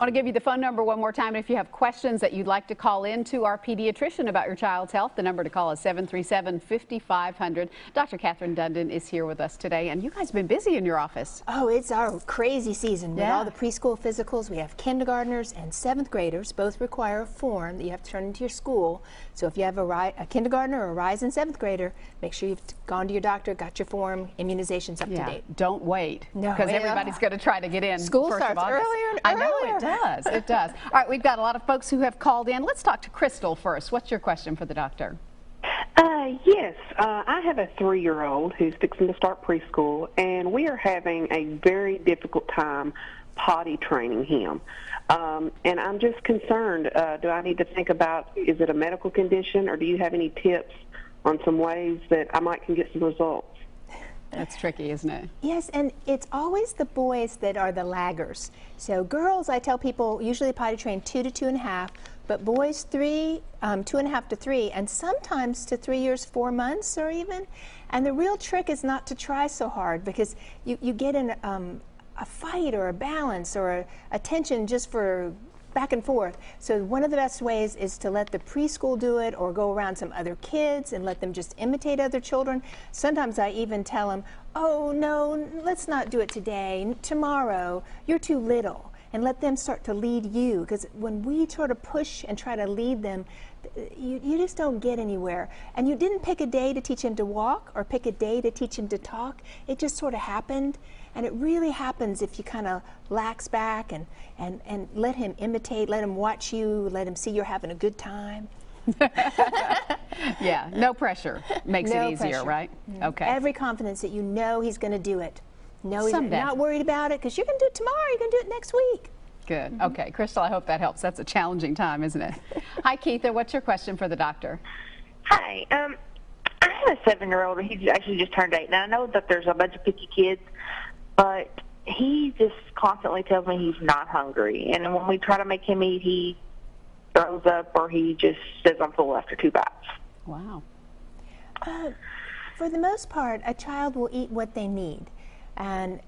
I want to give you the phone number one more time. If you have questions that you'd like to call in to our pediatrician about your child's health, the number to call is 737-5500. Dr. Catherine Dundon is here with us today, and you guys have been busy in your office. Oh, it's our crazy season with all the preschool physicals. We have kindergartners and 7th graders. Both require a form that you have to turn into your school. So if you have a kindergartner or a rising 7th grader, make sure you've gone to your doctor, got your form, immunizations up to date. Don't wait, because everybody's going to try to get in. School first starts of August. earlier and I earlier. know, it does. It does. All right, we've got a lot of folks who have called in. Let's talk to Crystal first. What's your question for the doctor? Yes, I have a 3-year-old who's fixing to start preschool, and we are having a very difficult time potty training him. And I'm just concerned, do I need to think about, is it a medical condition, or do you have any tips on some ways that I might can get some results? That's tricky, isn't it? Yes, and it's always the boys that are the laggers. So girls, I tell people, usually potty train 2 to 2.5, but boys 2.5 to 3, and sometimes to 3 years, 4 months or even. And the real trick is not to try so hard, because you get in a fight or a balance or a tension just for back and forth. So one of the best ways is to let the preschool do it, or go around some other kids and let them just imitate other children. Sometimes I even tell them, oh no, let's not do it today, tomorrow, you're too little, and let them start to lead you, because when we sort of push and try to lead them, you just don't get anywhere. And you didn't pick a day to teach him to walk or pick a day to teach him to talk. It just sort of happened. And it really happens if you kind of lax back and let him imitate, let him watch you, let him see you're having a good time. Yeah, no pressure makes it easier, right? Okay. Every confidence that you know he's going to do it. No, he's not worried about it, because you're going to do it tomorrow, you're going to do it next week. Good. Okay, Crystal, I hope that helps. That's a challenging time, isn't it? Hi, Keitha. What's your question for the doctor? Hi. I have a 7-year-old. He's actually just turned 8. Now, I know that there's a bunch of picky kids, but he just constantly tells me he's not hungry. And when we try to make him eat, he throws up, or he just says I'm full after 2 bites. Wow. For the most part, a child will eat what they need. And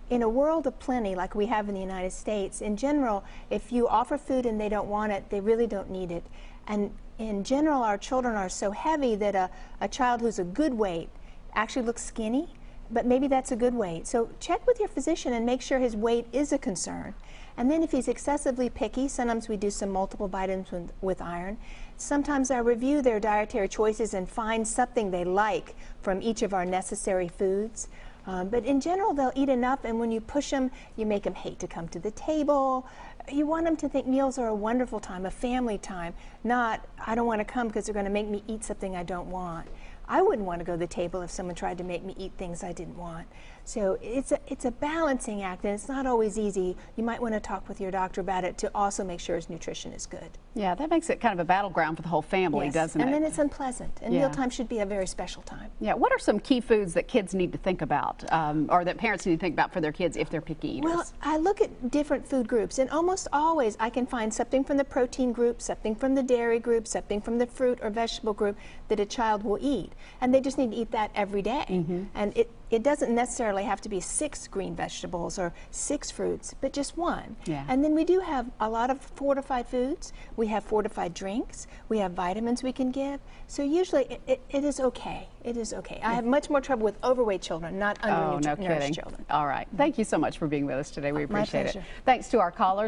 in a world of plenty like we have in the United States, in general, if you offer food and they don't want it, they really don't need it. And in general, our children are so heavy that a child who's a good weight actually looks skinny, but maybe that's a good weight. So check with your physician and make sure his weight is a concern. And then if he's excessively picky, sometimes we do some multiple vitamins with iron. Sometimes I review their dietary choices and find something they like from each of our necessary foods. But in general, they'll eat enough, and when you push them, you make them hate to come to the table. You want them to think meals are a wonderful time, a family time, not, I don't want to come because they're going to make me eat something I don't want. I wouldn't want to go to the table if someone tried to make me eat things I didn't want. So it's a balancing act, and it's not always easy. You might want to talk with your doctor about it to also make sure his nutrition is good. Yeah, that makes it kind of a battleground for the whole family, doesn't it? And then it's unpleasant, and mealtime should be a very special time. Yeah, what are some key foods that kids need to think about, or that parents need to think about for their kids if they're picky eaters? Well, I look at different food groups, and almost always I can find something from the protein group, something from the dairy group, something from the fruit or vegetable group that a child will eat. And they just need to eat that every day. And it doesn't necessarily have to be 6 green vegetables or 6 fruits, but just 1. And then we do have a lot of fortified foods. We have fortified drinks. We have vitamins we can give. So usually it is okay. It is okay. I have much more trouble with overweight children, not undernourished children. All right. Thank you so much for being with us today. We appreciate it. My pleasure. Thanks to our callers.